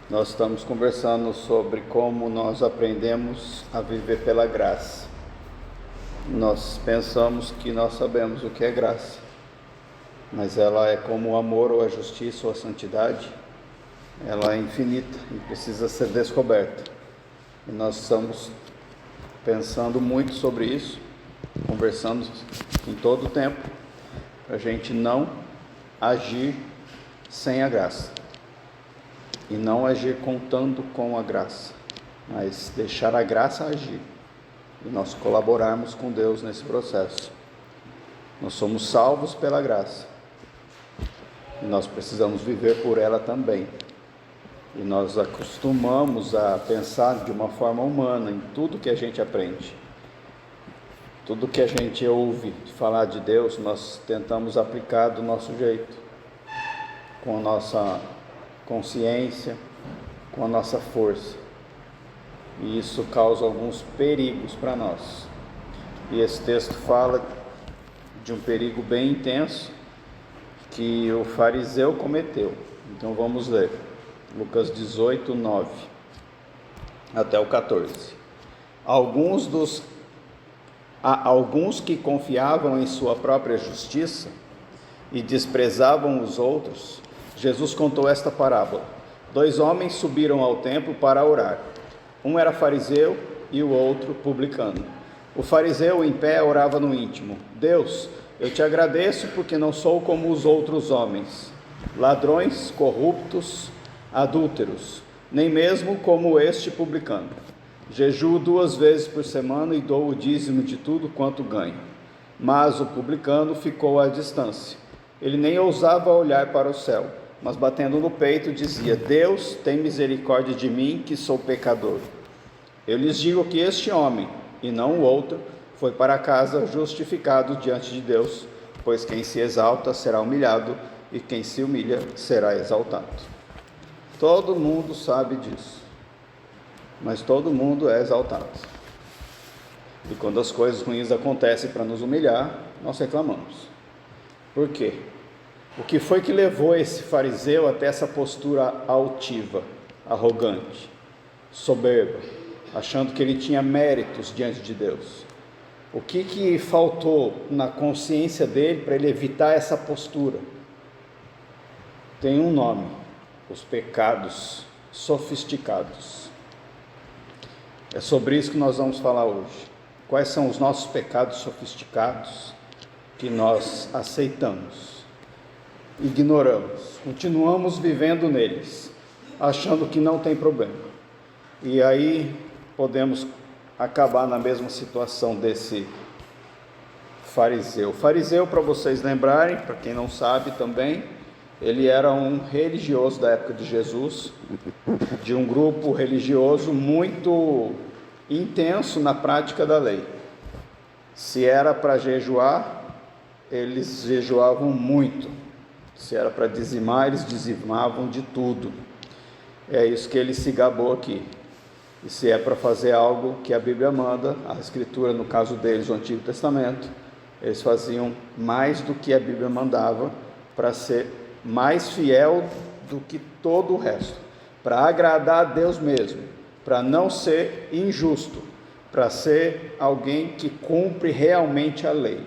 Nós estamos conversando sobre como nós aprendemos a viver pela graça. Nós pensamos que nós sabemos o que é graça, mas ela é como o amor ou a justiça ou a santidade. Ela é infinita e precisa ser descoberta. E nós estamos pensando muito sobre isso, conversando em todo o tempo, para a gente não agir sem a graça. E não agir contando com a graça, mas deixar a graça agir e nós colaborarmos com Deus nesse processo. Nós somos salvos pela graça e nós precisamos viver por ela também. E nós acostumamos a pensar de uma forma humana em tudo que a gente aprende. Tudo que a gente ouve falar de Deus, nós tentamos aplicar do nosso jeito, com a nossa consciência, com a nossa força, e isso causa alguns perigos para nós. E esse texto fala de um perigo bem intenso que o fariseu cometeu. Então vamos ler Lucas 18, 9 até o 14. Alguns que confiavam em sua própria justiça e desprezavam os outros, Jesus contou esta parábola. 2 homens subiram ao templo para orar. Um era fariseu e o outro publicano. O fariseu, em pé, orava no íntimo: Deus, eu te agradeço porque não sou como os outros homens, ladrões, corruptos, adúlteros, nem mesmo como este publicano. Jejuo 2 vezes por semana e dou o dízimo de tudo quanto ganho. Mas o publicano ficou à distância. Ele nem ousava olhar para o céu, mas batendo no peito dizia: Deus, tem misericórdia de mim, que sou pecador. Eu lhes digo que este homem, e não o outro, foi para casa justificado diante de Deus, pois quem se exalta será humilhado, e quem se humilha será exaltado. Todo mundo sabe disso, mas todo mundo é exaltado. E quando as coisas ruins acontecem para nos humilhar, nós reclamamos. Por quê? O que foi que levou esse fariseu até essa postura altiva, arrogante, soberba, achando que ele tinha méritos diante de Deus? O que faltou na consciência dele para ele evitar essa postura? Tem um nome: os pecados sofisticados. É sobre isso que nós vamos falar hoje. Quais são os nossos pecados sofisticados que nós aceitamos, ignoramos, continuamos vivendo neles, achando que não tem problema. E aí podemos acabar na mesma situação desse fariseu. Fariseu, para vocês lembrarem, para quem não sabe também, ele era um religioso da época de Jesus, de um grupo religioso muito intenso na prática da lei. Se era para jejuar, eles jejuavam muito. Se era para dizimar, eles dizimavam de tudo. É isso que ele se gabou aqui. E se é para fazer algo que a Bíblia manda, a Escritura, no caso deles, o Antigo Testamento, eles faziam mais do que a Bíblia mandava, para ser mais fiel do que todo o resto, para agradar a Deus mesmo, para não ser injusto, para ser alguém que cumpre realmente a lei.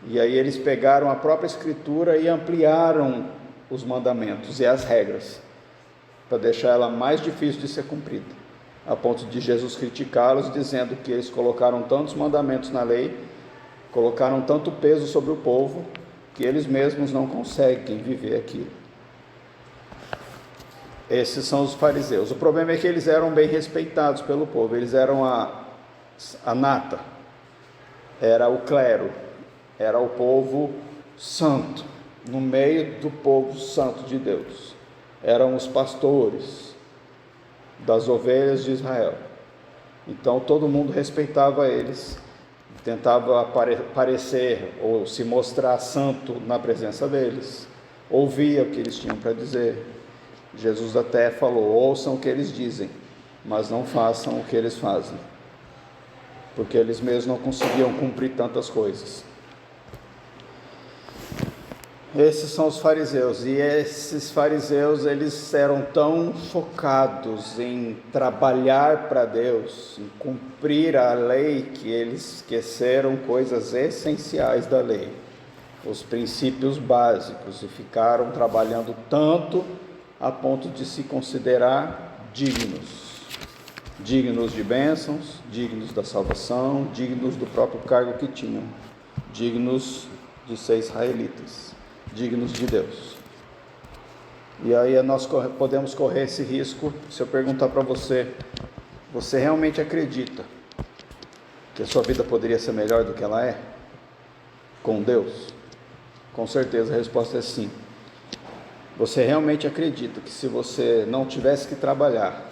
E aí eles pegaram a própria Escritura e ampliaram os mandamentos e as regras, para deixar ela mais difícil de ser cumprida, a ponto de Jesus criticá-los, dizendo que eles colocaram tantos mandamentos na lei, colocaram tanto peso sobre o povo, que eles mesmos não conseguem viver aquilo. Esses são os fariseus. O problema é que eles eram bem respeitados pelo povo, eles eram a nata, era o clero, era o povo santo, no meio do povo santo de Deus. Eram os pastores das ovelhas de Israel. Então todo mundo respeitava eles, tentava parecer ou se mostrar santo na presença deles, ouvia o que eles tinham para dizer. Jesus até falou: ouçam o que eles dizem, mas não façam o que eles fazem, porque eles mesmos não conseguiam cumprir tantas coisas. Esses são os fariseus, e esses fariseus, eles eram tão focados em trabalhar para Deus, em cumprir a lei, que eles esqueceram coisas essenciais da lei, os princípios básicos, e ficaram trabalhando tanto a ponto de se considerar dignos de bênçãos, dignos da salvação, dignos do próprio cargo que tinham, dignos de ser israelitas, dignos de Deus. E aí nós podemos correr esse risco. Se eu perguntar para você, você realmente acredita que a sua vida poderia ser melhor do que ela é com Deus? Com certeza a resposta é sim. Você realmente acredita que se você não tivesse que trabalhar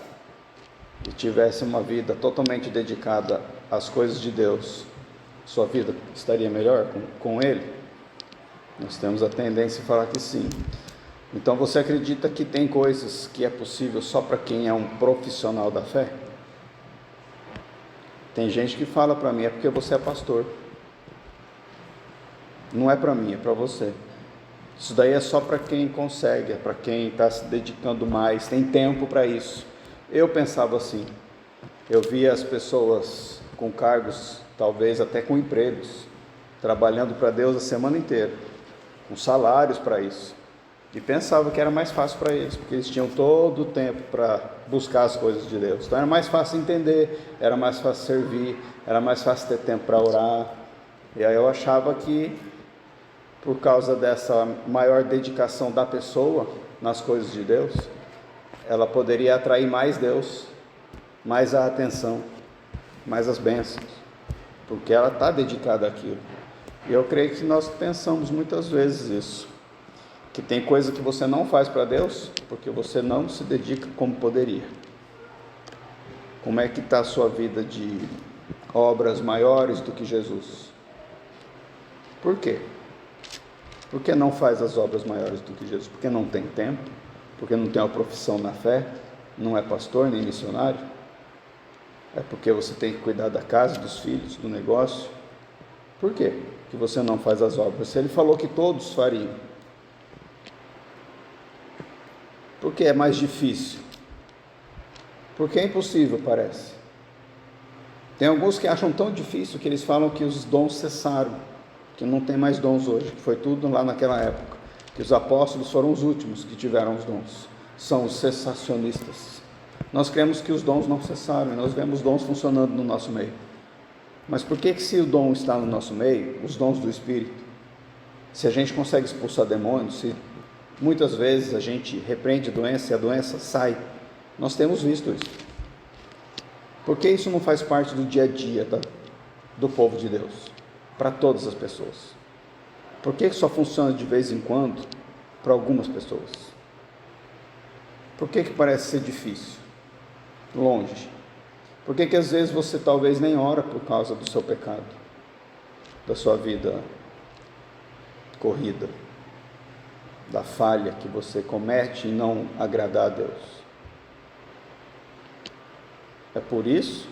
e tivesse uma vida totalmente dedicada às coisas de Deus, sua vida estaria melhor com Ele? Nós temos a tendência a falar que sim. Então você acredita que tem coisas que é possível só para quem é um profissional da fé? Tem gente que fala para mim, é porque você é pastor. Não é para mim, é para você. Isso daí é só para quem consegue, é para quem está se dedicando mais, tem tempo para isso. Eu pensava assim, eu via as pessoas com cargos, talvez até com empregos, trabalhando para Deus a semana inteira, com salários para isso, e pensava que era mais fácil para eles, porque eles tinham todo o tempo para buscar as coisas de Deus. Então era mais fácil entender, era mais fácil servir, era mais fácil ter tempo para orar. E aí eu achava que, por causa dessa maior dedicação da pessoa nas coisas de Deus, ela poderia atrair mais Deus, mais a atenção, mais as bênçãos, porque ela está dedicada àquilo. E eu creio que nós pensamos muitas vezes isso, que tem coisa que você não faz para Deus, porque você não se dedica como poderia. Como é que está a sua vida de obras maiores do que Jesus? Por quê? Por que não faz as obras maiores do que Jesus? Porque não tem tempo? Porque não tem uma profissão na fé? Não é pastor nem missionário? É porque você tem que cuidar da casa, dos filhos, do negócio? Por quê que você não faz as obras? Se ele falou que todos fariam, por que é mais difícil? Porque é impossível, parece. Tem alguns que acham tão difícil que eles falam que os dons cessaram, que não tem mais dons hoje, que foi tudo lá naquela época, que os apóstolos foram os últimos que tiveram os dons, são os cessacionistas. Nós cremos que os dons não cessaram, nós vemos dons funcionando no nosso meio. Mas por que se o dom está no nosso meio, os dons do Espírito, se a gente consegue expulsar demônios, se muitas vezes a gente repreende a doença e a doença sai, nós temos visto isso. Por que isso não faz parte do dia a dia do povo de Deus, para todas as pessoas? Por que só funciona de vez em quando para algumas pessoas? Por que parece ser difícil, longe? Por que às vezes você talvez nem ora por causa do seu pecado, da sua vida corrida, da falha que você comete em não agradar a Deus? É por isso?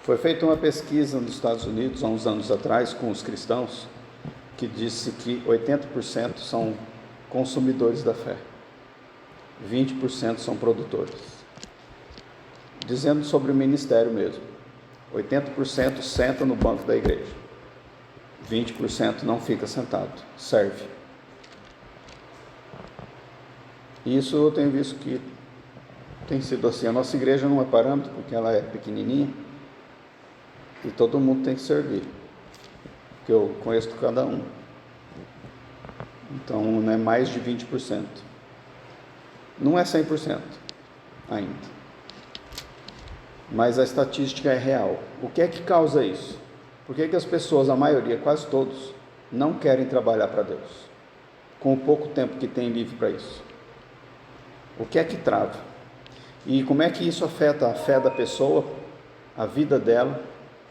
Foi feita uma pesquisa nos Estados Unidos há uns anos atrás com os cristãos, que disse que 80% são consumidores da fé, 20% são produtores. Dizendo sobre o ministério mesmo, 80% senta no banco da igreja, 20% não fica sentado, serve. E isso eu tenho visto que tem sido assim. A nossa igreja não é parâmetro, porque ela é pequenininha, e todo mundo tem que servir, que eu conheço cada um. Então não é mais de 20%. Não é 100% ainda. Mas a estatística é real. O que é que causa isso? Por que as pessoas, a maioria, quase todos, não querem trabalhar para Deus, com o pouco tempo que tem livre para isso? O que é que trava? E como é que isso afeta a fé da pessoa, a vida dela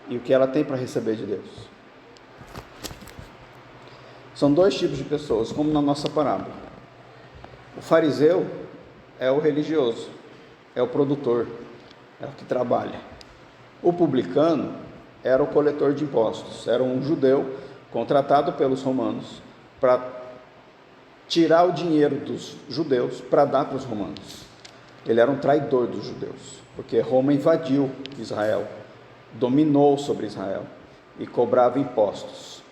e o que ela tem para receber de Deus? São dois tipos de pessoas, como na nossa parábola. O fariseu é o religioso, é o produtor, é o que trabalha. O publicano era o coletor de impostos, era um judeu contratado pelos romanos para tirar o dinheiro dos judeus para dar para os romanos. Ele era um traidor dos judeus, porque Roma invadiu Israel, dominou sobre Israel e cobrava impostos.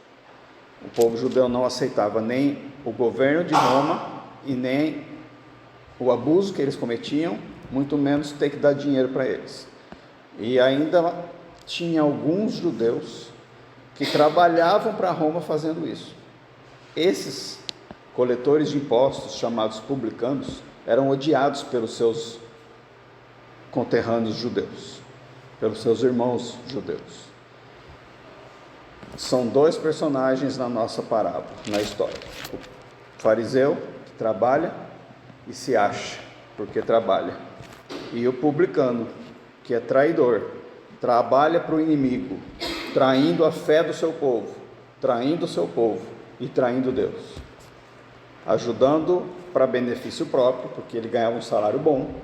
O povo judeu não aceitava nem o governo de Roma e nem o abuso que eles cometiam, muito menos ter que dar dinheiro para eles. E ainda tinha alguns judeus que trabalhavam para Roma fazendo isso. Esses coletores de impostos, chamados publicanos, eram odiados pelos seus conterrâneos judeus, pelos seus irmãos judeus. São dois personagens na nossa parábola, na história: o fariseu, que trabalha e se acha porque trabalha, e o publicano, que é traidor, trabalha para o inimigo, traindo a fé do seu povo, traindo o seu povo e traindo Deus, ajudando para benefício próprio, porque ele ganhava um salário bom,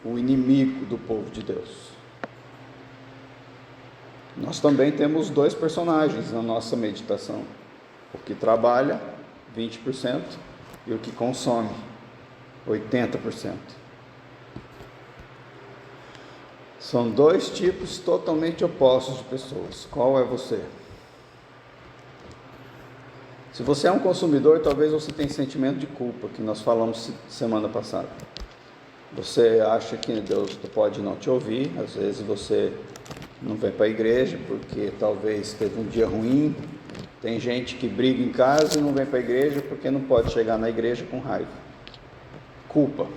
o inimigo do povo de Deus. Nós também temos dois personagens na nossa meditação: o que trabalha, 20%, e o que consome, 80%. São dois tipos totalmente opostos de pessoas. Qual é você? Se você é um consumidor, talvez você tenha sentimento de culpa, que nós falamos semana passada. Você acha que Deus pode não te ouvir, às vezes você não vem para a igreja porque talvez teve um dia ruim. Tem gente que briga em casa e não vem para a igreja porque não pode chegar na igreja com raiva. Culpa.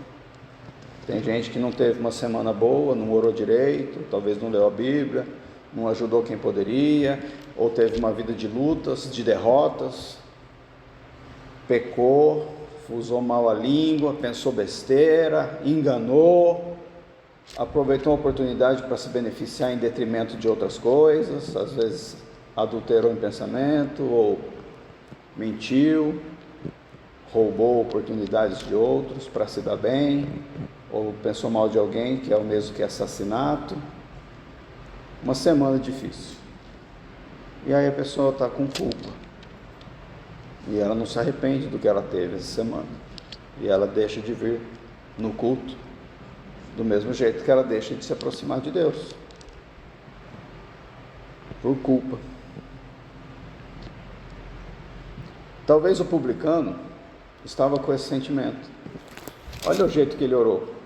Tem gente que não teve uma semana boa, não orou direito, talvez não leu a Bíblia, não ajudou quem poderia, ou teve uma vida de lutas, de derrotas, pecou, usou mal a língua, pensou besteira, enganou, aproveitou a oportunidade para se beneficiar em detrimento de outras coisas, às vezes adulterou em pensamento, ou mentiu, roubou oportunidades de outros para se dar bem, ou pensou mal de alguém, que é o mesmo que assassinato. Uma semana difícil. E aí a pessoa está com culpa. E ela não se arrepende do que ela teve essa semana. E ela deixa de vir no culto, do mesmo jeito que ela deixa de se aproximar de Deus. Por culpa. Talvez o publicano estava com esse sentimento. Olha o jeito que ele orou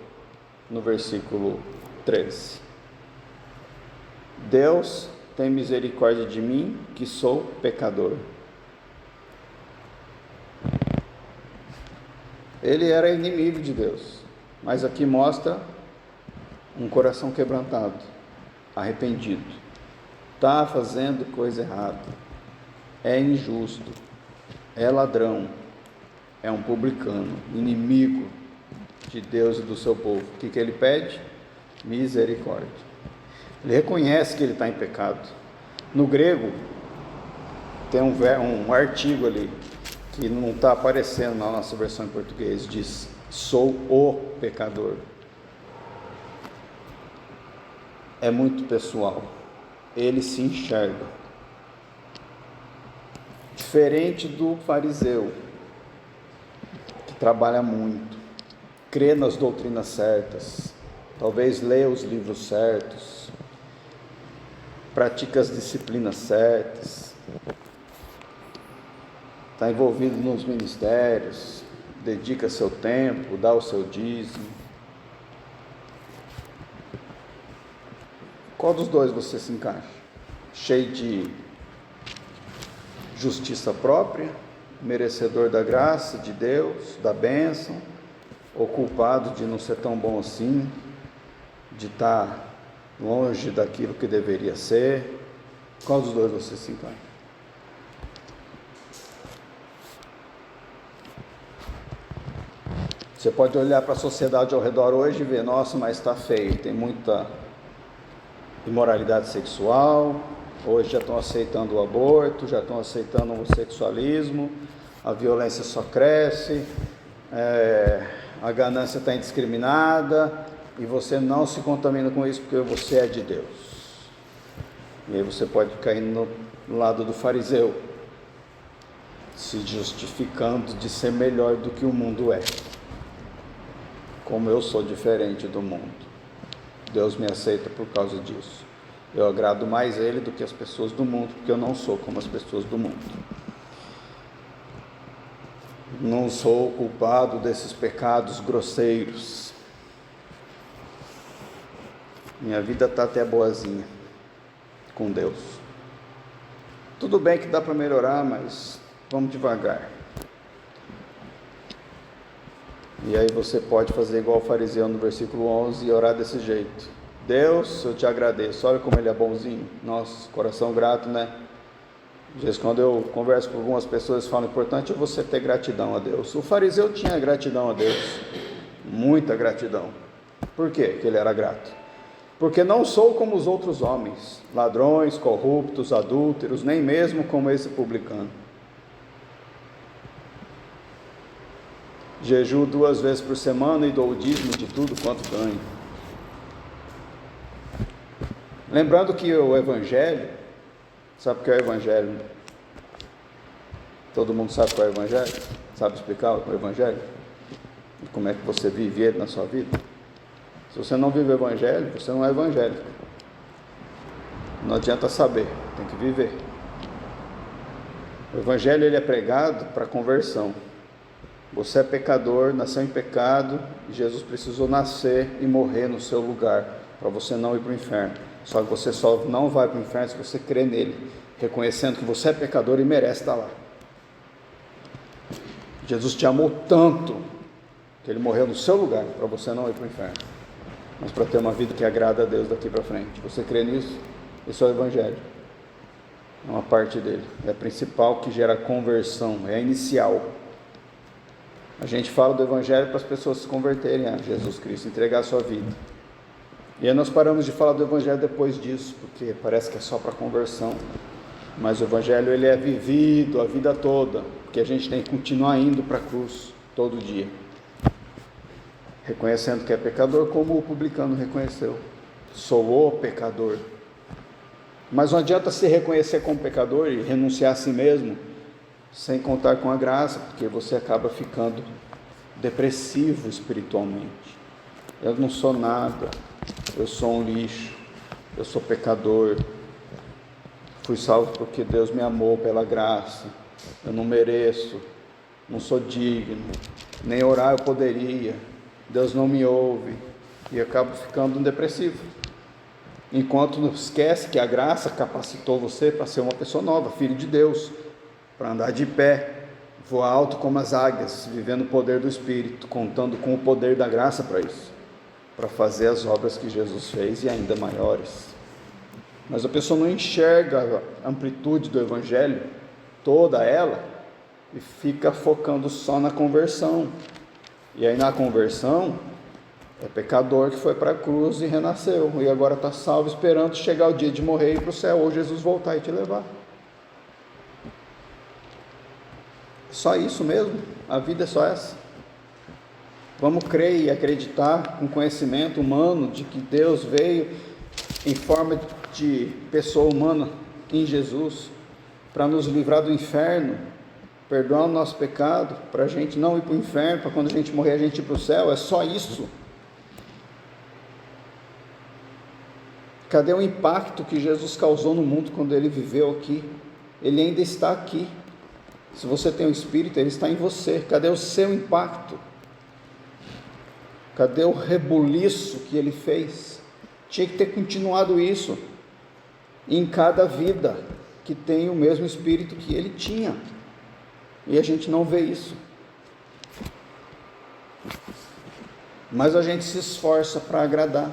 no versículo 13. Deus, tem misericórdia de mim, que sou pecador. Ele era inimigo de Deus, mas aqui mostra um coração quebrantado, arrependido. Está fazendo coisa errada, é injusto, é ladrão, é um publicano, inimigo de Deus e do seu povo. O que ele pede? Misericórdia. Ele reconhece que ele está em pecado. No grego, tem um artigo ali, que não está aparecendo na nossa versão em português, diz: sou o pecador. É muito pessoal. Ele se enxerga. Diferente do fariseu, que trabalha muito, crê nas doutrinas certas, talvez leia os livros certos, pratica as disciplinas certas, está envolvido nos ministérios, dedica seu tempo, dá o seu dízimo. Qual dos dois você se encaixa? Cheio de justiça própria, merecedor da graça de Deus, da bênção, ou culpado de não ser tão bom assim, de estar longe daquilo que deveria ser? Qual dos dois você se encaixa? Você pode olhar para a sociedade ao redor hoje e ver: nossa, mas está feio, tem muita imoralidade sexual, hoje já estão aceitando o aborto, já estão aceitando o homossexualismo, a violência só cresce, a ganância está indiscriminada, e você não se contamina com isso porque você é de Deus. E aí você pode cair no lado do fariseu, se justificando de ser melhor do que o mundo é. Como eu sou diferente do mundo, Deus me aceita por causa disso. Eu agrado mais Ele do que as pessoas do mundo, porque eu não sou como as pessoas do mundo. Não sou culpado desses pecados grosseiros. Minha vida está até boazinha com Deus. Tudo bem que dá para melhorar, mas vamos devagar. E aí você pode fazer igual o fariseu no versículo 11 e orar desse jeito: Deus, eu te agradeço, olha como Ele é bonzinho. Nossa, coração grato, né? Às vezes quando eu converso com algumas pessoas, falam: importante é você ter gratidão a Deus. O fariseu tinha gratidão a Deus, muita gratidão. Por quê que ele era grato? Porque não sou como os outros homens, ladrões, corruptos, adúlteros, nem mesmo como esse publicano. Jejuo 2 vezes por semana e dou o dízimo de tudo quanto ganho. Lembrando que o Evangelho, sabe o que é o Evangelho? Todo mundo sabe qual é o Evangelho? Sabe explicar o Evangelho? E como é que você vive ele na sua vida? Se você não vive o Evangelho, você não é evangélico. Não adianta saber, tem que viver. O Evangelho ele é pregado para conversão. Você é pecador, nasceu em pecado, e Jesus precisou nascer e morrer no seu lugar, para você não ir para o inferno. Só que você só não vai para o inferno se você crê nele, reconhecendo que você é pecador e merece estar lá. Jesus te amou tanto, que ele morreu no seu lugar, para você não ir para o inferno, mas para ter uma vida que agrada a Deus daqui para frente. Você crê nisso? Isso é o Evangelho. É uma parte dele, é a principal que gera conversão, é a inicial. A gente fala do Evangelho para as pessoas se converterem a Jesus Cristo, entregar a sua vida. E aí nós paramos de falar do Evangelho depois disso, porque parece que é só para conversão. Mas o Evangelho ele é vivido a vida toda, porque a gente tem que continuar indo para a cruz todo dia, reconhecendo que é pecador, como o publicano reconheceu: sou o pecador. Mas não adianta se reconhecer como pecador e renunciar a si mesmo sem contar com a graça, porque você acaba ficando depressivo espiritualmente. Eu não sou nada, eu sou um lixo, eu sou pecador, fui salvo porque Deus me amou pela graça, eu não mereço, não sou digno, nem orar eu poderia, Deus não me ouve, e acabo ficando depressivo, enquanto não esquece que a graça capacitou você para ser uma pessoa nova, filho de Deus, para andar de pé, voar alto como as águias, vivendo o poder do Espírito, contando com o poder da graça para isso, para fazer as obras que Jesus fez e ainda maiores. Mas a pessoa não enxerga a amplitude do Evangelho, toda ela, e fica focando só na conversão. E aí na conversão, é pecador que foi para a cruz e renasceu, e agora está salvo, esperando chegar o dia de morrer e ir para o céu, ou Jesus voltar e te levar. Só isso mesmo? A vida é só essa? Vamos crer e acreditar com conhecimento humano de que Deus veio em forma de pessoa humana em Jesus para nos livrar do inferno, perdoar o nosso pecado, para a gente não ir para o inferno, para quando a gente morrer a gente ir para o céu? É só isso? Cadê o impacto que Jesus causou no mundo quando ele viveu aqui? Ele ainda está aqui. Se você tem o Espírito, ele está em você. Cadê o seu impacto? Cadê o rebuliço que ele fez? Tinha que ter continuado isso em cada vida que tem o mesmo Espírito que ele tinha. E a gente não vê isso. Mas a gente se esforça para agradar.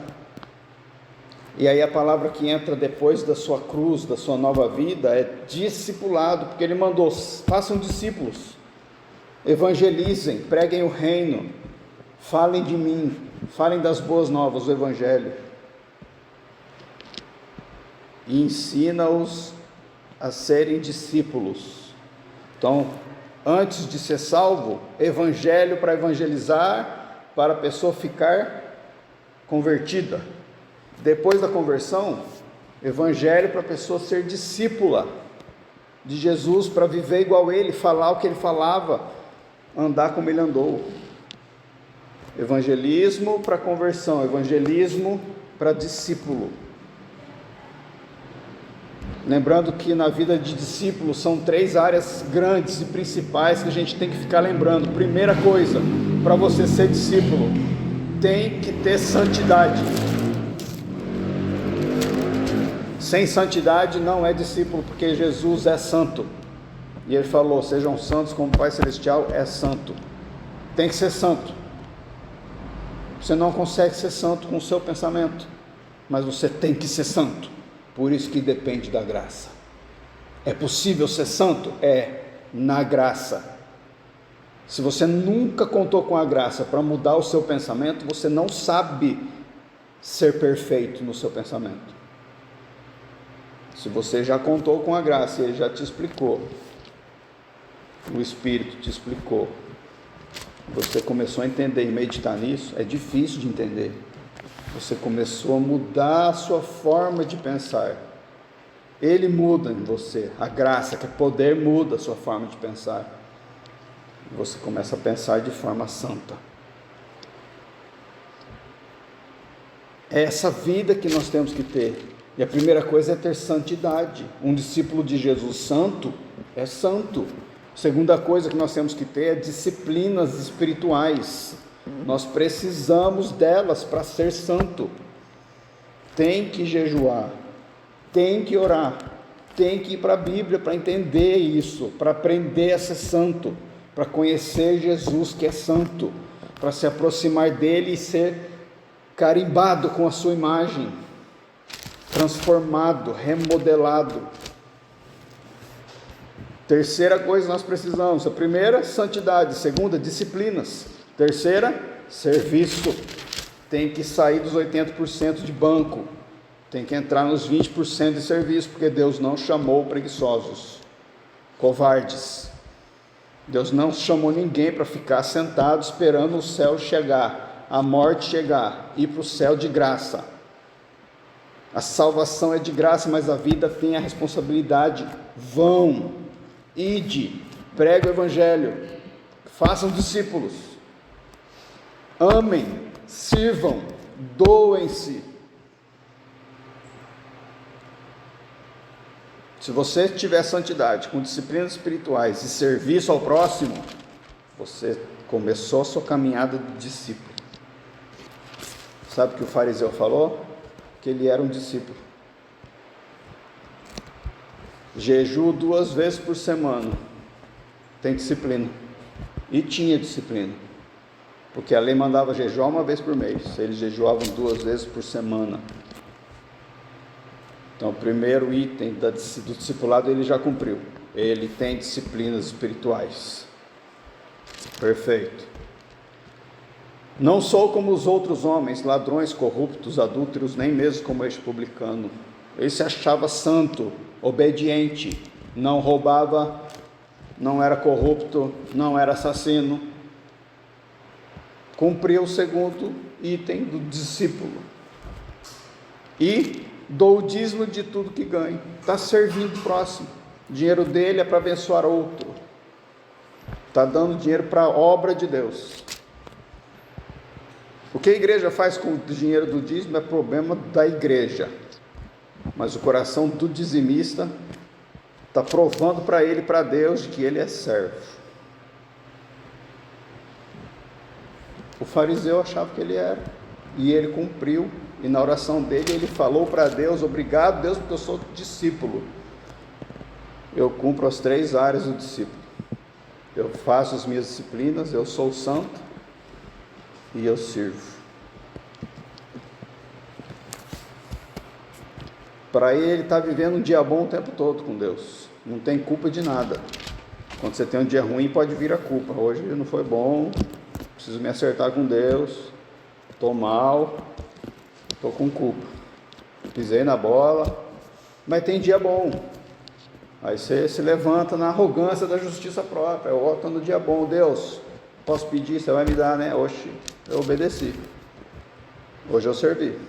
E aí a palavra que entra depois da sua cruz, da sua nova vida, é discipulado, porque ele mandou: façam discípulos, evangelizem, preguem o reino, falem de mim, falem das boas novas, do Evangelho, e ensina-os a serem discípulos. Então, antes de ser salvo, Evangelho para evangelizar, para a pessoa ficar convertida. Depois da conversão, Evangelho para a pessoa ser discípula de Jesus, para viver igual ele, falar o que ele falava, andar como ele andou. Evangelismo para conversão, evangelismo para discípulo. Lembrando que na vida de discípulo são 3 áreas grandes e principais que a gente tem que ficar lembrando. Primeira coisa, para você ser discípulo, tem que ter santidade. Sem santidade não é discípulo, porque Jesus é santo. E ele falou: sejam santos como o Pai Celestial é santo. Tem que ser santo. Você não consegue ser santo com o seu pensamento, mas você tem que ser santo. Por isso que depende da graça. É possível ser santo? É, na graça. Se você nunca contou com a graça para mudar o seu pensamento, você não sabe ser perfeito no seu pensamento. Se você já contou com a graça e ele já te explicou, o Espírito te explicou, você começou a entender e meditar nisso, é difícil de entender. Você começou a mudar a sua forma de pensar. Ele muda em você, a graça, que é poder, muda a sua forma de pensar. Você começa a pensar de forma santa. É essa vida que nós temos que ter. E a primeira coisa é ter santidade. Um discípulo de Jesus santo é santo. A segunda coisa que nós temos que ter é disciplinas espirituais. Nós precisamos delas para ser santo. Tem que jejuar, tem que orar, tem que ir para a Bíblia para entender isso, para aprender a ser santo, para conhecer Jesus que é santo, para se aproximar dele e ser carimbado com a sua imagem, transformado, remodelado. Terceira coisa que nós precisamos: a primeira, santidade; segunda, disciplinas; terceira, serviço. Tem que sair dos 80% de banco, tem que entrar nos 20% de serviço, porque Deus não chamou preguiçosos, covardes. Deus não chamou ninguém para ficar sentado esperando o céu chegar, a morte chegar, ir para o céu de graça. A salvação é de graça, mas a vida tem a responsabilidade. Vão, ide, pregue o evangelho, façam discípulos, amem, sirvam, doem-se. Se você tiver santidade, com disciplinas espirituais e serviço ao próximo, você começou a sua caminhada de discípulo. Sabe o que o fariseu falou? Que ele era um discípulo. Jejum 2 vezes por semana, tem disciplina. E tinha disciplina, porque a lei mandava jejuar 1 vez por mês, eles jejuavam 2 vezes por semana. Então o primeiro item do discipulado ele já cumpriu. Ele tem disciplinas espirituais. Perfeito. Não sou como os outros homens, ladrões, corruptos, adúlteros, nem mesmo como este publicano. Ele se achava santo, obediente, não roubava, não era corrupto, não era assassino. Cumpriu o segundo item do discípulo. E dou o dízimo de tudo que ganho. Está servindo o próximo. O dinheiro dele é para abençoar outro. Está dando dinheiro para a obra de Deus. O que a igreja faz com o dinheiro do dízimo é problema da igreja. Mas o coração do dizimista está provando para ele e para Deus que ele é servo. O fariseu achava que ele era, e ele cumpriu. E na oração dele, ele falou para Deus: obrigado, Deus, porque eu sou discípulo. Eu cumpro as 3 áreas do discípulo. Eu faço as minhas disciplinas, eu sou santo e eu sirvo. Para ele estar vivendo um dia bom o tempo todo com Deus. Não tem culpa de nada. Quando você tem um dia ruim, pode vir a culpa. Hoje não foi bom, preciso me acertar com Deus, estou mal, estou com culpa, pisei na bola. Mas tem dia bom. Aí você se levanta na arrogância da justiça própria. Eu estou no dia bom, Deus, posso pedir, você vai me dar, né? Oxe, eu obedeci. Hoje eu servi.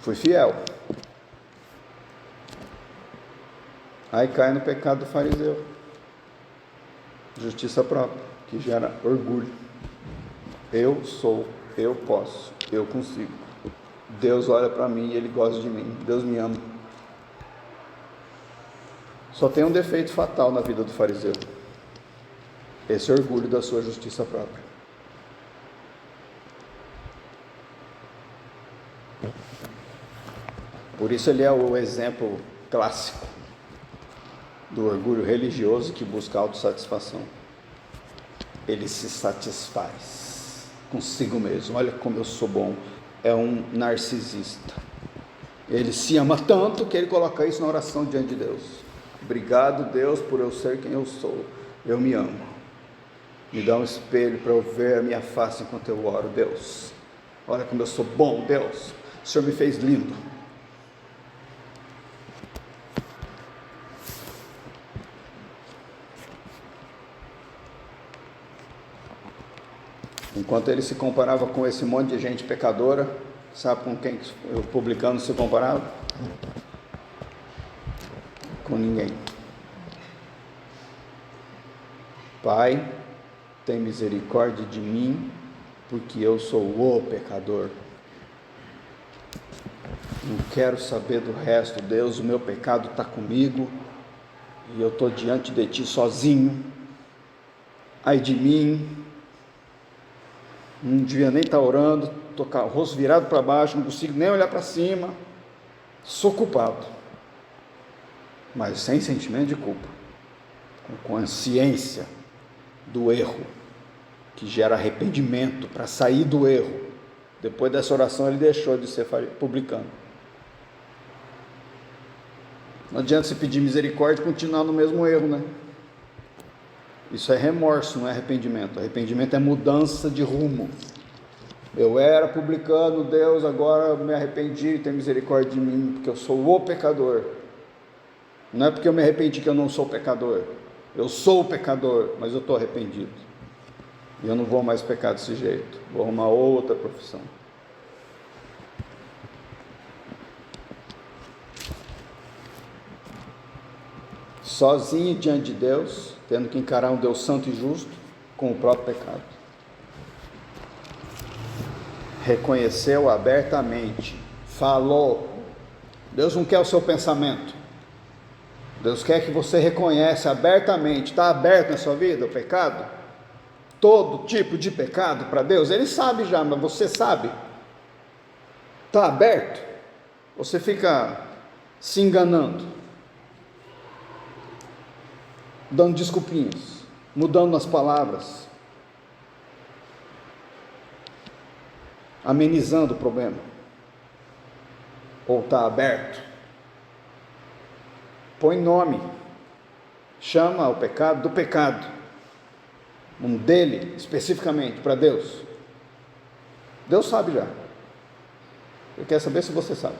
Fui fiel. Aí cai no pecado do fariseu. Justiça própria, que gera orgulho. Eu sou, eu posso, eu consigo. Deus olha para mim e Ele gosta de mim. Deus me ama. Só tem um defeito fatal na vida do fariseu: esse orgulho da sua justiça própria. Por isso ele é o exemplo clássico do orgulho religioso que busca autossatisfação. Ele se satisfaz consigo mesmo. Olha como eu sou bom. É um narcisista. Ele se ama tanto que ele coloca isso na oração diante de Deus. Obrigado, Deus, por eu ser quem eu sou. Eu me amo. Me dá um espelho para eu ver a minha face enquanto eu oro. Deus, olha como eu sou bom. Deus, o Senhor me fez lindo. Enquanto ele se comparava com esse monte de gente pecadora, sabe com quem o publicano se comparava? Com ninguém. Pai, tem misericórdia de mim, porque eu sou o pecador. Não quero saber do resto, Deus, o meu pecado está comigo, e eu estou diante de Ti sozinho. Ai de mim, não devia nem estar orando, estou com o rosto virado para baixo, não consigo nem olhar para cima, sou culpado, mas sem sentimento de culpa, com consciência do erro, que gera arrependimento para sair do erro. Depois dessa oração ele deixou de ser publicano. Não adianta se pedir misericórdia e continuar no mesmo erro, né? Isso é remorso, não é arrependimento. Arrependimento é mudança de rumo. Eu era publicano, Deus, agora eu me arrependi, tem misericórdia de mim, porque eu sou o pecador. Não é porque eu me arrependi que eu não sou pecador. Eu sou o pecador, mas eu estou arrependido. E eu não vou mais pecar desse jeito. Vou arrumar outra profissão. Sozinho diante de Deus, tendo que encarar um Deus santo e justo com o próprio pecado. Reconheceu abertamente, falou. Deus não quer o seu pensamento. Deus quer que você reconheça abertamente. Está aberto na sua vida o pecado? Todo tipo de pecado para Deus? Ele sabe já, mas você sabe? Está aberto? Você fica se enganando, dando desculpinhas, mudando as palavras, amenizando o problema, ou está aberto? Põe nome, chama o pecado do pecado, um dele especificamente para Deus. Deus sabe já. Ele quer saber se você sabe.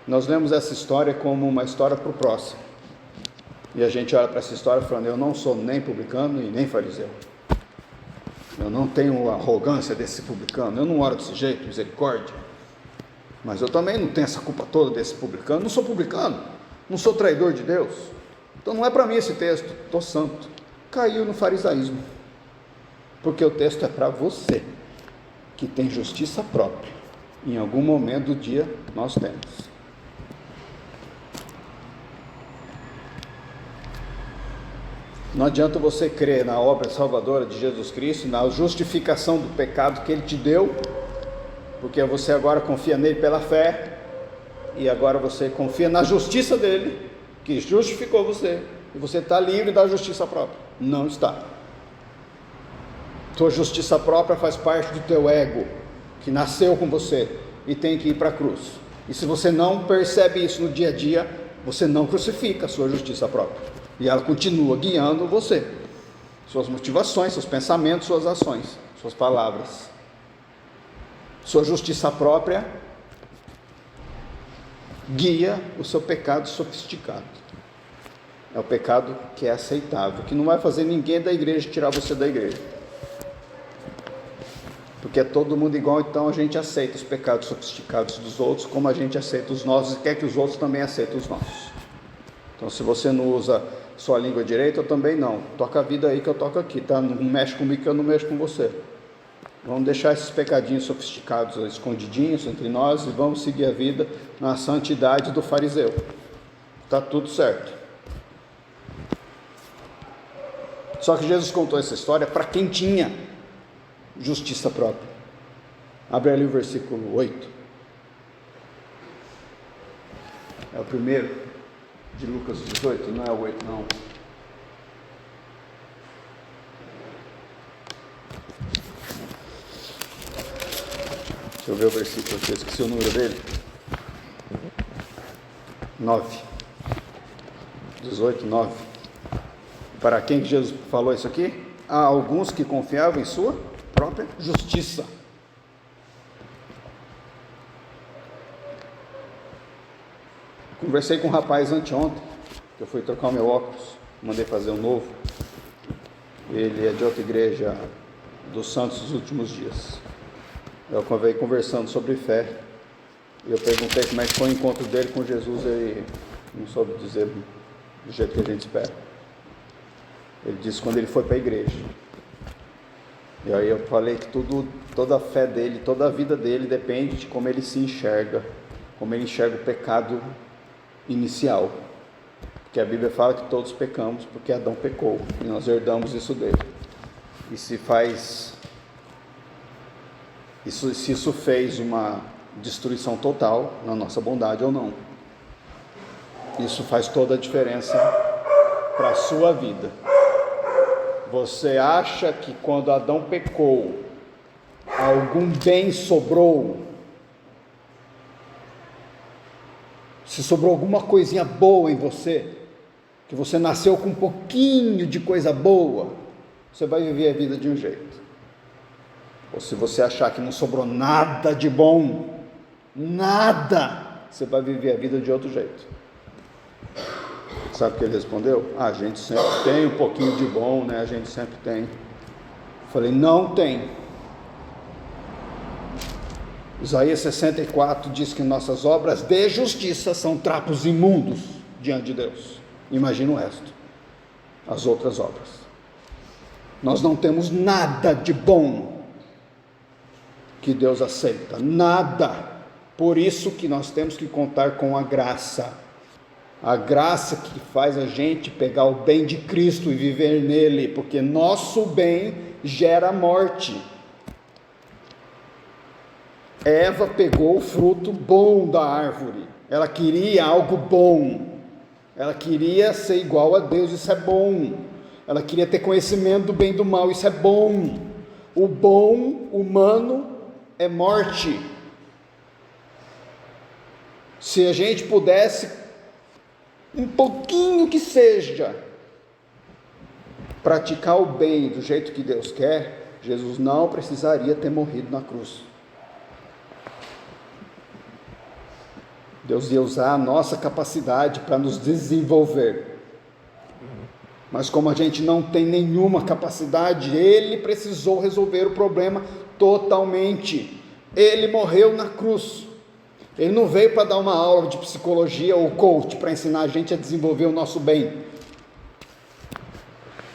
Nós lemos essa história como uma história para o próximo. E a gente olha para essa história falando: eu não sou nem publicano e nem fariseu. Eu não tenho a arrogância desse publicano. Eu não oro desse jeito, misericórdia. Mas eu também não tenho essa culpa toda desse publicano. Não sou publicano, não sou traidor de Deus. Então não é para mim esse texto. Estou santo. Caiu no farisaísmo. Porque o texto é para você, que tem justiça própria. Em algum momento do dia nós temos. Não adianta você crer na obra salvadora de Jesus Cristo, na justificação do pecado que Ele te deu, porque você agora confia nele pela fé, e agora você confia na justiça dele, que justificou você, e você está livre da justiça própria. Não está. Tua justiça própria faz parte do teu ego, que nasceu com você, e tem que ir para a cruz. E se você não percebe isso no dia a dia, você não crucifica a sua justiça própria. E ela continua guiando você, suas motivações, seus pensamentos, suas ações, suas palavras. Sua justiça própria guia o seu pecado sofisticado. É o pecado que é aceitável, que não vai fazer ninguém da igreja tirar você da igreja. Porque é todo mundo igual, então a gente aceita os pecados sofisticados dos outros, como a gente aceita os nossos e quer que os outros também aceitem os nossos. Então, se você não usa sua língua direita, eu também não. Toca a vida aí que eu toco aqui, tá? Não mexe comigo que eu não mexo com você. Vamos deixar esses pecadinhos sofisticados escondidinhos entre nós e vamos seguir a vida na santidade do fariseu. Tá tudo certo. Só que Jesus contou essa história para quem tinha justiça própria. Abre ali o versículo 8. É o primeiro de Lucas 18, não é o 8 não. Deixa eu ver o versículo aqui, eu esqueci o número dele. 9. 18, 9. Para quem que Jesus falou isso aqui? Há alguns que confiavam em sua própria justiça. Conversei com um rapaz anteontem, que eu fui trocar o meu óculos, mandei fazer um novo. Ele é de outra igreja dos Santos dos Últimos Dias. Eu acabei conversando sobre fé, e eu perguntei como é que foi o encontro dele com Jesus, ele não soube dizer do jeito que a gente espera. Ele disse quando ele foi para a igreja. E aí eu falei que toda a fé dele, toda a vida dele depende de como ele se enxerga, como ele enxerga o pecado inicial. Porque a Bíblia fala que todos pecamos porque Adão pecou, e nós herdamos isso dele. E se isso fez uma destruição total na nossa bondade ou não. Isso faz toda a diferença para a sua vida. Você acha que quando Adão pecou, algum bem sobrou? Se sobrou alguma coisinha boa em você, que você nasceu com um pouquinho de coisa boa, você vai viver a vida de um jeito. Ou se você achar que não sobrou nada de bom, nada, você vai viver a vida de outro jeito. Sabe o que ele respondeu? A gente sempre tem um pouquinho de bom, né? A gente sempre tem. Eu falei, não tem. Isaías 64 diz que nossas obras de justiça são trapos imundos diante de Deus. Imagina o resto, as outras obras. Nós não temos nada de bom que Deus aceita, nada. Por isso que nós temos que contar com a graça que faz a gente pegar o bem de Cristo e viver nele, porque nosso bem gera morte. Eva pegou o fruto bom da árvore, ela queria algo bom, ela queria ser igual a Deus, isso é bom. Ela queria ter conhecimento do bem e do mal, isso é bom. O bom humano é morte. Se a gente pudesse, um pouquinho que seja, praticar o bem do jeito que Deus quer, Jesus não precisaria ter morrido na cruz. Deus ia usar a nossa capacidade para nos desenvolver. Mas como a gente não tem nenhuma capacidade, Ele precisou resolver o problema totalmente. Ele morreu na cruz. Ele não veio para dar uma aula de psicologia ou coach para ensinar a gente a desenvolver o nosso bem.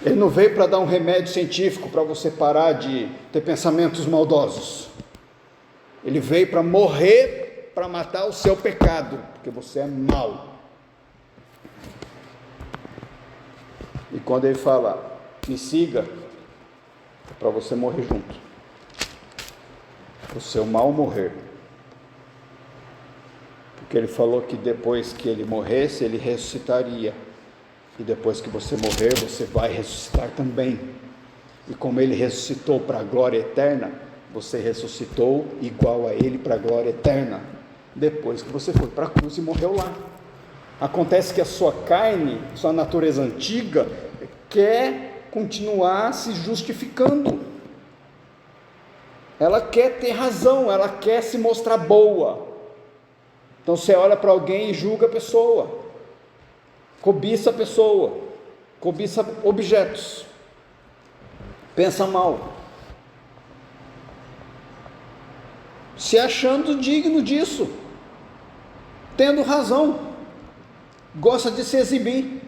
Ele não veio para dar um remédio científico para você parar de ter pensamentos maldosos. Ele veio para morrer, para matar o seu pecado, porque você é mau. E quando ele fala, me siga, é para você morrer junto. O seu mal morrer. Porque ele falou que depois que ele morresse, ele ressuscitaria. E depois que você morrer, você vai ressuscitar também. E como ele ressuscitou para a glória eterna, você ressuscitou igual a ele para a glória eterna. Depois que você foi para a cruz e morreu lá. Acontece que a sua carne, sua natureza antiga, quer continuar se justificando. Ela quer ter razão, ela quer se mostrar boa. Então você olha para alguém e julga a pessoa, cobiça a pessoa, cobiça objetos, pensa mal. se achando digno disso, tendo razão, gosta de se exibir,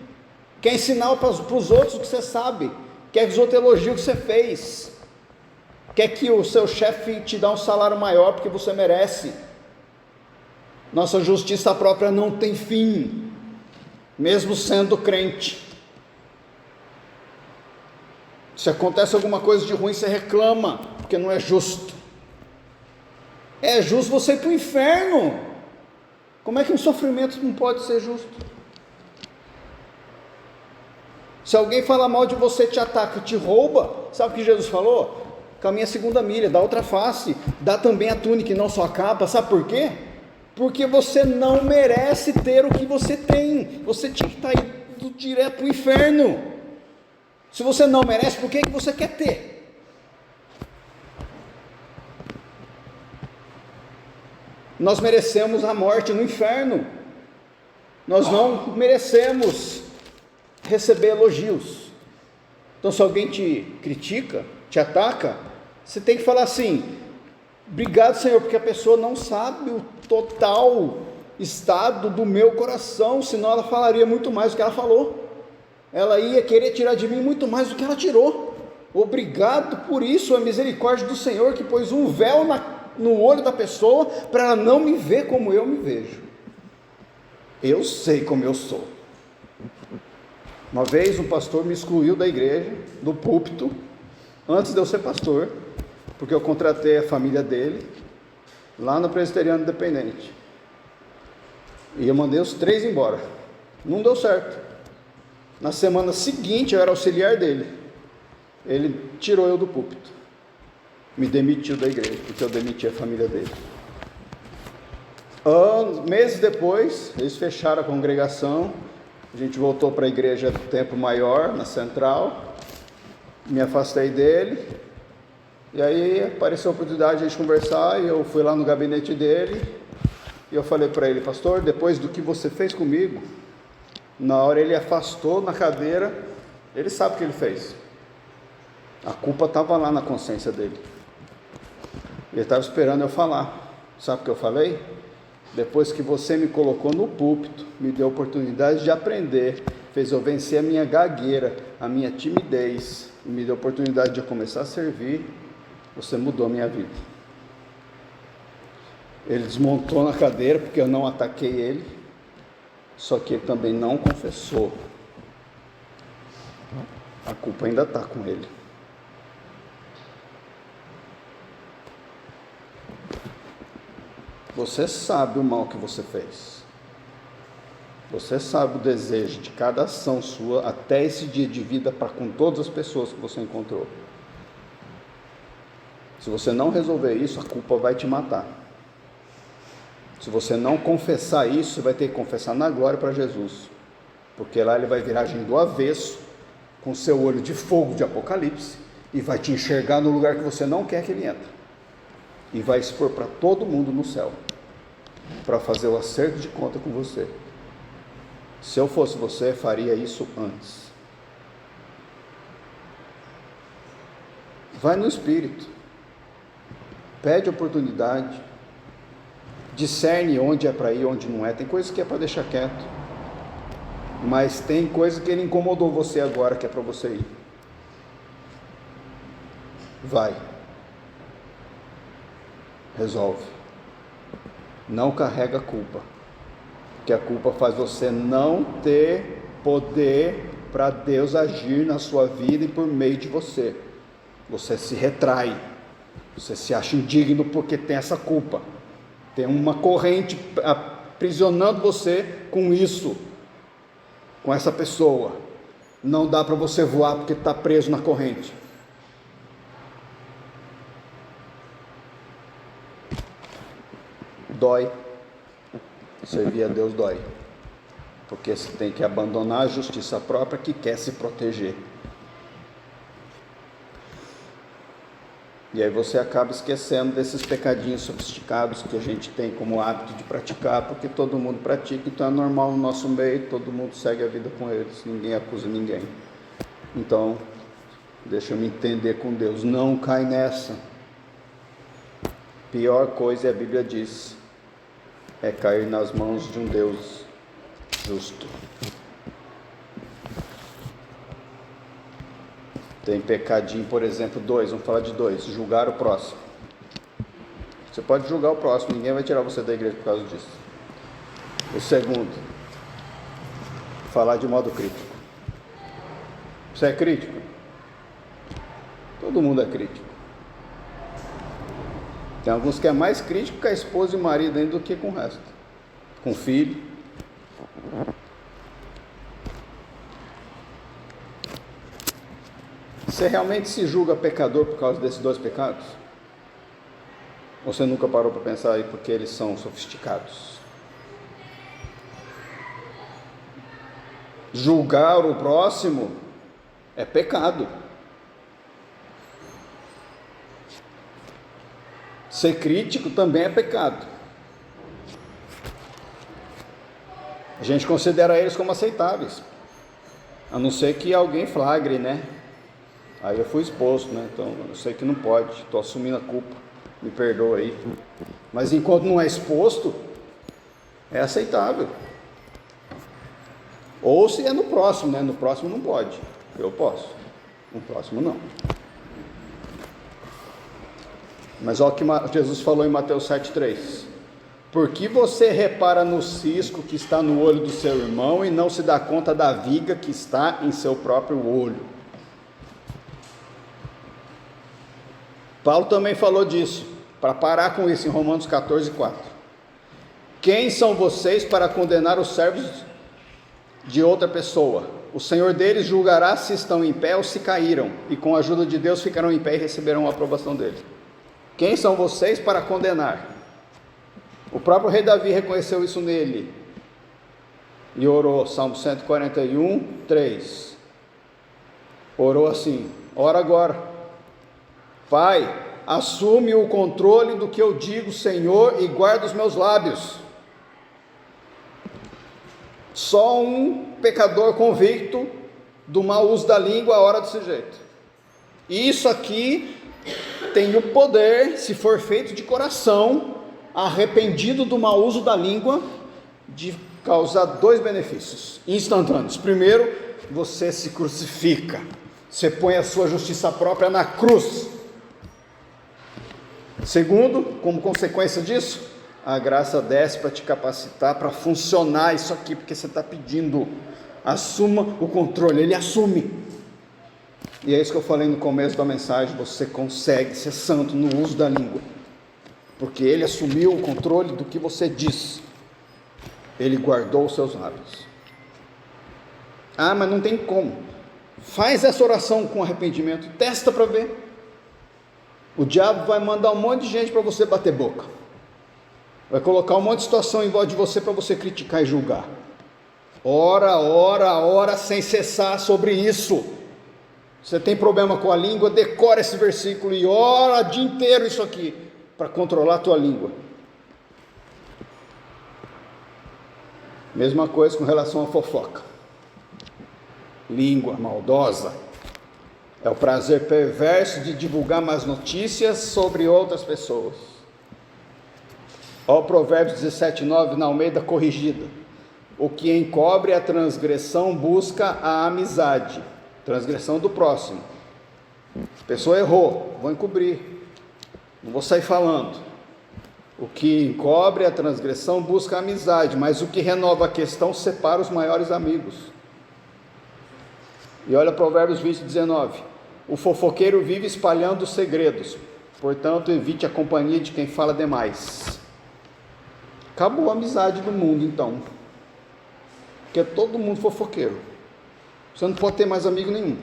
quer ensinar para os outros o que você sabe, quer que os outros elogiem o que você fez, quer que o seu chefe te dê um salário maior porque você merece. Nossa justiça própria não tem fim, mesmo sendo crente. Se acontece alguma coisa de ruim, você reclama, porque não é justo. É justo você ir para o inferno. Como é que um sofrimento não pode ser justo? Se alguém fala mal de você, te ataca, te rouba, sabe o que Jesus falou? Caminha a segunda milha, dá outra face, dá também a túnica e não só a capa. Sabe por quê? Porque você não merece ter o que você tem. Você tinha que estar indo direto para o inferno. Se você não merece, por que você quer ter? Nós merecemos a morte no inferno. Nós não merecemos receber elogios. Então, se alguém te critica, te ataca, você tem que falar assim: obrigado, Senhor, porque a pessoa não sabe o total estado do meu coração, senão ela falaria muito mais do que ela falou. Ela ia querer tirar de mim muito mais do que ela tirou. Obrigado por isso, a misericórdia do Senhor que pôs um véu no olho da pessoa, para ela não me ver como eu me vejo. Eu sei como eu sou. Uma vez um pastor me excluiu da igreja, do púlpito, antes de eu ser pastor, porque eu contratei a família dele, lá no Presbiteriano Independente, e eu mandei os 3 embora. Não deu certo. Na semana seguinte eu era auxiliar dele, ele tirou eu do púlpito, me demitiu da igreja, porque eu demiti a família dele. Meses depois, eles fecharam a congregação, a gente voltou para a igreja do Tempo Maior, na Central, me afastei dele, e aí apareceu a oportunidade de a gente conversar, e eu fui lá no gabinete dele, e eu falei para ele: pastor, depois do que você fez comigo, na hora ele afastou na cadeira, ele sabe o que ele fez, a culpa estava lá na consciência dele, ele estava esperando eu falar. Sabe o que eu falei? Depois que você me colocou no púlpito, me deu a oportunidade de aprender, fez eu vencer a minha gagueira, a minha timidez, e me deu a oportunidade de eu começar a servir, você mudou a minha vida. Ele desmontou na cadeira, porque eu não ataquei ele, só que ele também não confessou. A culpa ainda está com ele. Você sabe o mal que você fez. Você sabe o desejo de cada ação sua até esse dia de vida para com todas as pessoas que você encontrou. Se você não resolver isso, a culpa vai te matar. Se você não confessar isso, você vai ter que confessar na glória para Jesus, porque lá ele vai virar agindo do avesso, com seu olho de fogo de Apocalipse, e vai te enxergar no lugar que você não quer que ele entre, e vai expor para todo mundo no céu, para fazer o acerto de conta com você. Se eu fosse você, faria isso antes. Vai no Espírito, pede oportunidade, discerne onde é para ir, onde não é. Tem coisas que é para deixar quieto, mas tem coisa que ele incomodou você agora, que é para você ir. Vai, resolve, não carrega a culpa, porque a culpa faz você não ter poder para Deus agir na sua vida e por meio de você. Você se retrai, você se acha indigno porque tem essa culpa. Tem uma corrente aprisionando você com isso, com essa pessoa. Não dá para você voar porque está preso na corrente. Dói. Servir a Deus dói, porque você tem que abandonar a justiça própria que quer se proteger. E aí você acaba esquecendo desses pecadinhos sofisticados que a gente tem como hábito de praticar, porque todo mundo pratica, então é normal no nosso meio, todo mundo segue a vida com eles, ninguém acusa ninguém. Então, deixa eu me entender com Deus, não cai nessa. Pior coisa, a Bíblia diz, é cair nas mãos de um Deus justo. Tem pecadinho, por exemplo, 2, vamos falar de 2, julgar o próximo. Você pode julgar o próximo, ninguém vai tirar você da igreja por causa disso. O segundo, falar de modo crítico. Você é crítico? Todo mundo é crítico. Tem alguns que é mais crítico com a esposa e o marido ainda do que com o resto. Com o filho. Você realmente se julga pecador por causa desses 2 pecados? Ou você nunca parou para pensar aí porque eles são sofisticados? Julgar o próximo é pecado. Ser crítico também é pecado. A gente considera eles como aceitáveis, a não ser que alguém flagre, né? Aí eu fui exposto, né? Então eu sei que não pode, estou assumindo a culpa, me perdoa aí. Mas enquanto não é exposto, é aceitável. Ou se é no próximo, né? No próximo não pode, eu posso, no próximo não. Mas olha o que Jesus falou em Mateus 7,3. Por que você repara no cisco que está no olho do seu irmão e não se dá conta da viga que está em seu próprio olho? Paulo também falou disso, para parar com isso, em Romanos 14,4. Quem são vocês para condenar os servos de outra pessoa? O Senhor deles julgará se estão em pé ou se caíram, e com a ajuda de Deus ficarão em pé e receberão a aprovação dele. Quem são vocês para condenar? O próprio rei Davi reconheceu isso nele e orou, Salmo 141, 3. Orou assim: ora agora, Pai, assume o controle do que eu digo, Senhor, e guarda os meus lábios. Só um pecador convicto do mau uso da língua ora desse jeito. E isso aqui tem o poder, se for feito de coração, arrependido do mau uso da língua, de causar 2 benefícios instantâneos. Primeiro, você se crucifica, você põe a sua justiça própria na cruz. Segundo, como consequência disso, a graça desce para te capacitar para funcionar isso aqui, porque você está pedindo. Assuma o controle, ele assume. E é isso que eu falei no começo da mensagem: você consegue ser santo no uso da língua, porque ele assumiu o controle do que você diz, ele guardou os seus lábios. Ah, mas não tem como. Faz essa oração com arrependimento, testa para ver. O diabo vai mandar um monte de gente para você bater boca, vai colocar um monte de situação em volta de você para você criticar e julgar. Ora sem cessar sobre isso. Você tem problema com a língua, decora esse versículo e ora o dia inteiro isso aqui, para controlar a tua língua. Mesma coisa com relação à fofoca. Língua maldosa é o prazer perverso de divulgar más notícias sobre outras pessoas. Olha o Provérbios 17,9 na Almeida corrigida: o que encobre a transgressão busca a amizade. Transgressão do próximo. A pessoa errou, vou encobrir, não vou sair falando. O que encobre a transgressão busca a amizade, mas o que renova a questão separa os maiores amigos. E olha Provérbios 20,19: o fofoqueiro vive espalhando segredos, portanto evite a companhia de quem fala demais. Acabou a amizade do mundo então, porque é todo mundo fofoqueiro. Você não pode ter mais amigo nenhum.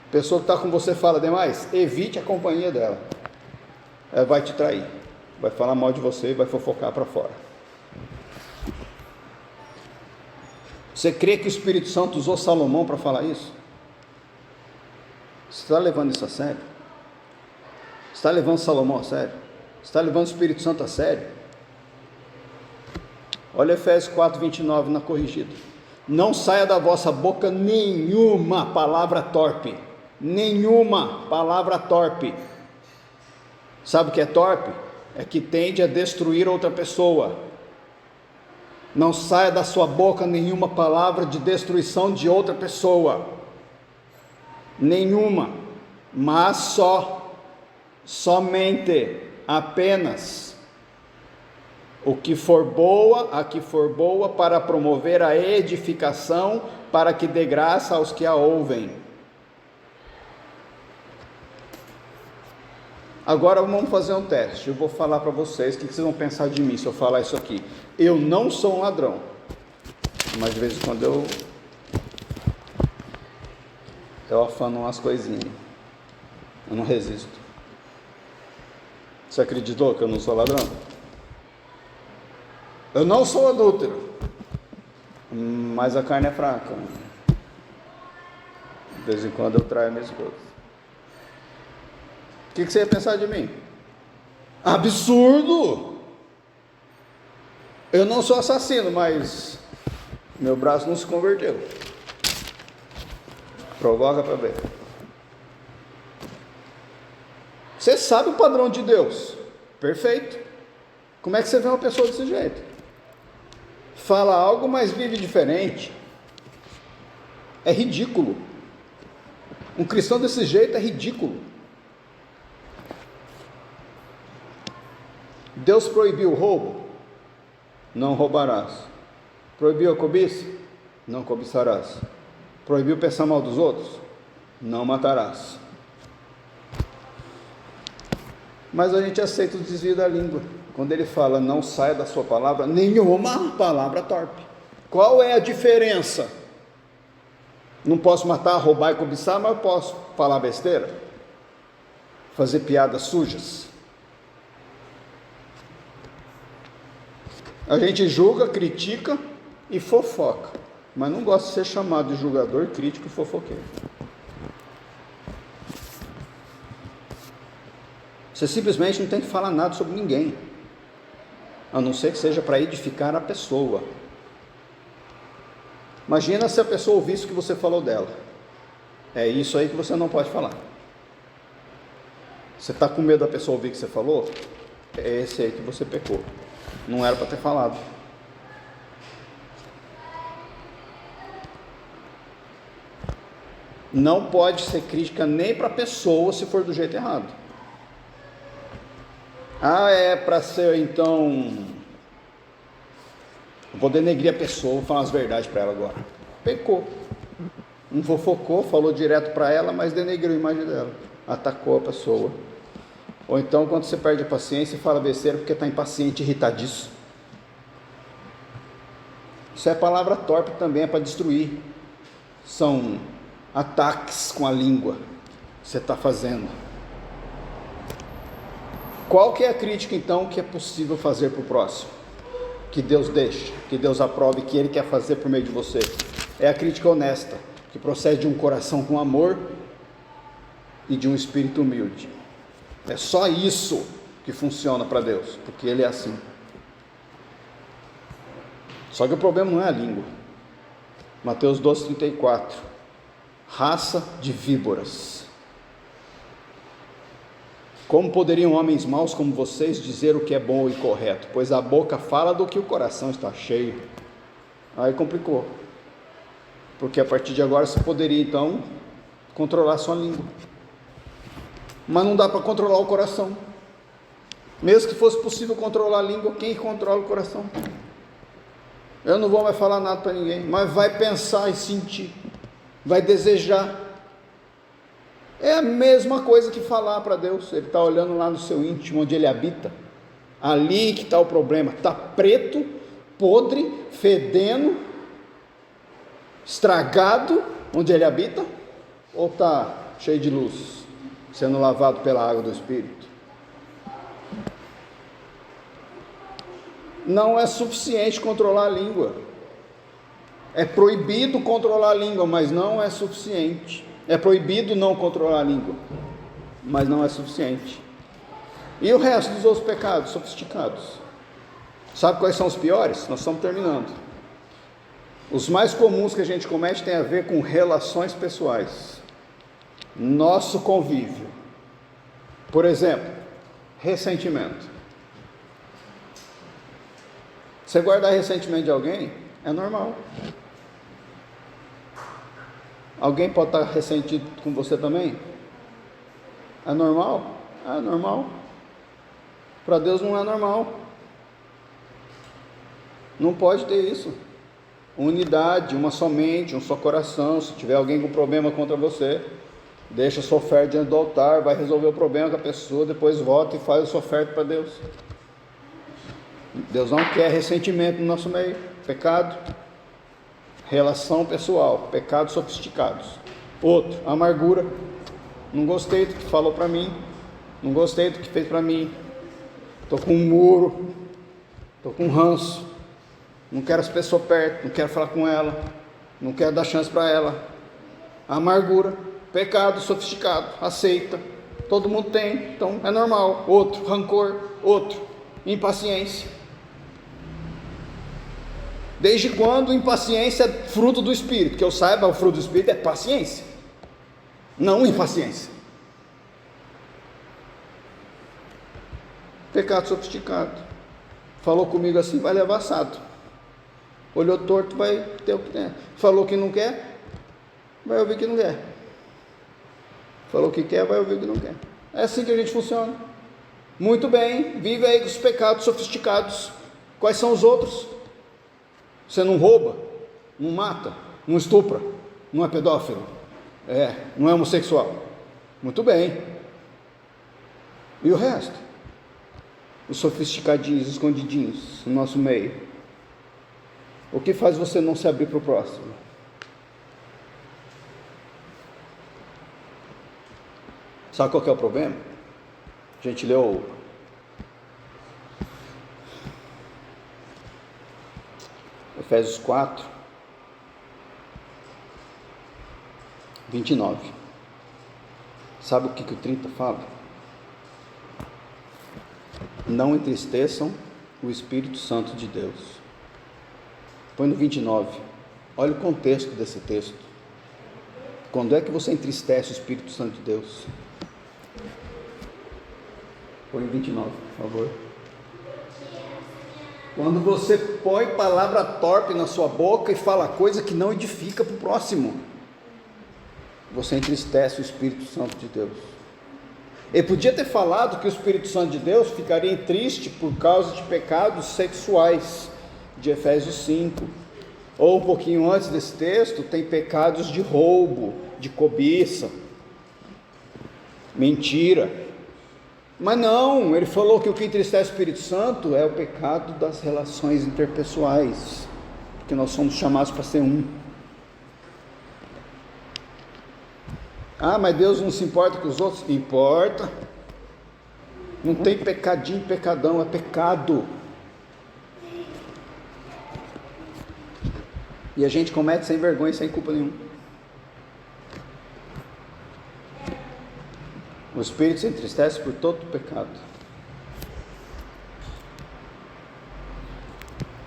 A pessoa que está com você fala demais, evite a companhia dela. Ela vai te trair, vai falar mal de você e vai fofocar para fora. Você crê que o Espírito Santo usou Salomão para falar isso? Você está levando isso a sério? Você está levando Salomão a sério? Você está levando o Espírito Santo a sério? Olha Efésios 4,29 na corrigida: não saia da vossa boca nenhuma palavra torpe. Nenhuma palavra torpe. Sabe o que é torpe? É que tende a destruir outra pessoa. Não saia da sua boca nenhuma palavra de destruição de outra pessoa. Nenhuma. Mas somente, apenas, a que for boa para promover a edificação, para que dê graça aos que a ouvem. Agora vamos fazer um teste. Eu vou falar para vocês o que vocês vão pensar de mim se eu falar isso aqui. Eu não sou um ladrão, mas de vez em quando eu afano umas coisinhas. Eu não resisto. Você acreditou que eu não sou ladrão? Eu não sou adúltero, mas a carne é fraca. De vez em quando eu traio a minha esposa. O que você ia pensar de mim? Absurdo! Eu não sou assassino, mas meu braço não se converteu. Provoca para ver. Você sabe o padrão de Deus? Perfeito. Como é que você vê uma pessoa desse jeito? Fala algo, mas vive diferente. É ridículo. Um cristão desse jeito é ridículo. Deus proibiu o roubo? Não roubarás. Proibiu a cobiça? Não cobiçarás. Proibiu pensar mal dos outros? Não matarás. Mas a gente aceita o desvio da língua. Quando ele fala, não saia da sua palavra, nenhuma palavra torpe. Qual é a diferença? Não posso matar, roubar e cobiçar, mas eu posso falar besteira? Fazer piadas sujas? A gente julga, critica e fofoca, mas não gosta de ser chamado de julgador, crítico e fofoqueiro. Você simplesmente não tem que falar nada sobre ninguém, a não ser que seja para edificar a pessoa. Imagina se a pessoa ouvisse o que você falou dela. É isso aí que você não pode falar. Você está com medo da pessoa ouvir o que você falou? É esse aí que você pecou. Não era para ter falado. Não pode ser crítica nem para a pessoa se for do jeito errado. É para ser então... Vou denegrir a pessoa, vou falar as verdades para ela agora. Pecou. Não fofocou, falou direto para ela, mas denegriu a imagem dela. Atacou a pessoa. Ou então, quando você perde a paciência, fala besteira porque está impaciente, irritadiço. Isso é palavra torpe também, é para destruir. São ataques com a língua que você está fazendo. Qual que é a crítica, então, que é possível fazer para o próximo? Que Deus deixe, que Deus aprove, que Ele quer fazer por meio de você. É a crítica honesta, que procede de um coração com amor e de um espírito humilde. É só isso que funciona para Deus, porque Ele é assim. Só que o problema não é a língua. Mateus 12:34. Raça de víboras. Como poderiam homens maus como vocês dizer o que é bom e correto? Pois a boca fala do que o coração está cheio. Aí complicou. Porque a partir de agora você poderia então controlar sua língua. Mas não dá para controlar o coração. Mesmo que fosse possível controlar a língua, quem controla o coração? Eu não vou mais falar nada para ninguém, mas vai pensar e sentir, vai desejar. É a mesma coisa que falar para Deus. Ele está olhando lá no seu íntimo, onde Ele habita. Ali que está o problema. Está preto, podre, fedendo, estragado, onde Ele habita? Ou está cheio de luz, sendo lavado pela água do Espírito? Não é suficiente controlar a língua. É proibido controlar a língua, mas não é suficiente. É proibido não controlar a língua, mas não é suficiente. E o resto dos outros pecados sofisticados? Sabe quais são os piores? Nós estamos terminando. Os mais comuns que a gente comete tem a ver com relações pessoais. Nosso convívio. Por exemplo, ressentimento. Você guardar ressentimento de alguém é normal. Alguém pode estar ressentido com você também? É normal? É normal. Para Deus não é normal. Não pode ter isso. Unidade, uma só mente, um só coração. Se tiver alguém com problema contra você, deixa a sua oferta diante do altar, vai resolver o problema com a pessoa, depois volta e faz a sua oferta para Deus. Deus não quer ressentimento no nosso meio. Pecado, relação pessoal, pecados sofisticados. Outro, amargura. Não gostei do que falou para mim, não gostei do que fez para mim, estou com um muro, estou com um ranço, não quero as pessoas perto, não quero falar com ela, não quero dar chance para ela. Amargura, pecado sofisticado, aceita, todo mundo tem, então é normal. Outro, rancor. Outro, impaciência. Desde quando impaciência é fruto do Espírito? Que eu saiba, o fruto do Espírito é paciência, não impaciência. Pecado sofisticado. Falou comigo assim, vai levar assado. Olhou torto, vai ter o que tem. Falou que não quer, vai ouvir que não quer. Falou que quer, vai ouvir que não quer. É assim que a gente funciona. Muito bem, vive aí com os pecados sofisticados. Quais são os outros? Você não rouba, não mata, não estupra, não é pedófilo, não é homossexual. Muito bem. E o resto? Os sofisticadinhos, escondidinhos no nosso meio. O que faz você não se abrir para o próximo? Sabe qual que é o problema? A gente leu Efésios 4, 29. Sabe o que o 30 fala? Não entristeçam o Espírito Santo de Deus. Põe no 29. Olha o contexto desse texto. Quando é que você entristece o Espírito Santo de Deus? Põe no 29, por favor. Quando você põe palavra torpe na sua boca e fala coisa que não edifica para o próximo, você entristece o Espírito Santo de Deus. Ele podia ter falado que o Espírito Santo de Deus ficaria triste por causa de pecados sexuais, de Efésios 5, ou um pouquinho antes desse texto, tem pecados de roubo, de cobiça, mentira. Mas não, ele falou que o que entristece o Espírito Santo é o pecado das relações interpessoais, porque nós somos chamados para ser um. Ah, mas Deus não se importa com os outros? Importa. Não tem pecadinho, pecadão, é pecado. E a gente comete sem vergonha, sem culpa nenhuma. O Espírito se entristece por todo pecado.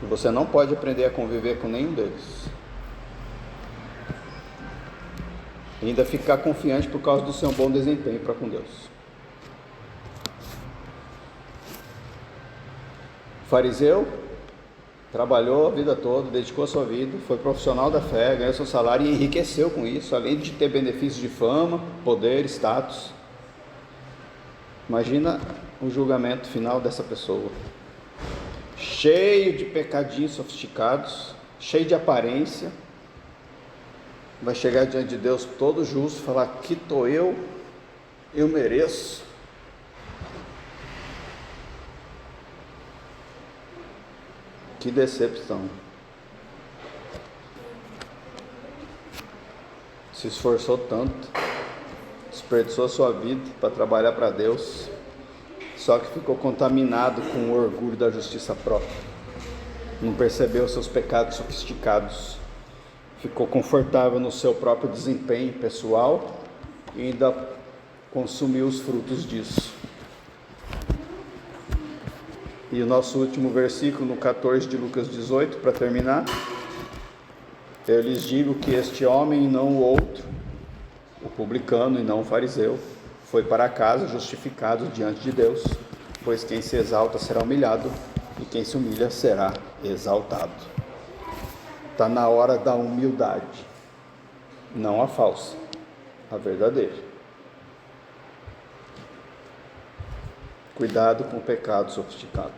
E você não pode aprender a conviver com nenhum deles. E ainda ficar confiante por causa do seu bom desempenho para com Deus. O fariseu trabalhou a vida toda, dedicou a sua vida, foi profissional da fé, ganhou seu salário e enriqueceu com isso, além de ter benefícios de fama, poder, status. Imagina o julgamento final dessa pessoa, cheio de pecadinhos sofisticados, cheio de aparência. Vai chegar diante de Deus todo justo e falar: aqui estou eu mereço. Que decepção. Se esforçou tanto, desperdiçou a sua vida para trabalhar para Deus, só que ficou contaminado com o orgulho da justiça própria, não percebeu seus pecados sofisticados, ficou confortável no seu próprio desempenho pessoal e ainda consumiu os frutos disso. E o nosso último versículo, no 14 de Lucas 18, para terminar: eu lhes digo que este homem e não o outro, o publicano e não o fariseu, foi para casa justificado diante de Deus, pois quem se exalta será humilhado, e quem se humilha será exaltado. Está na hora da humildade, não a falsa, a verdadeira. Cuidado com o pecado sofisticado.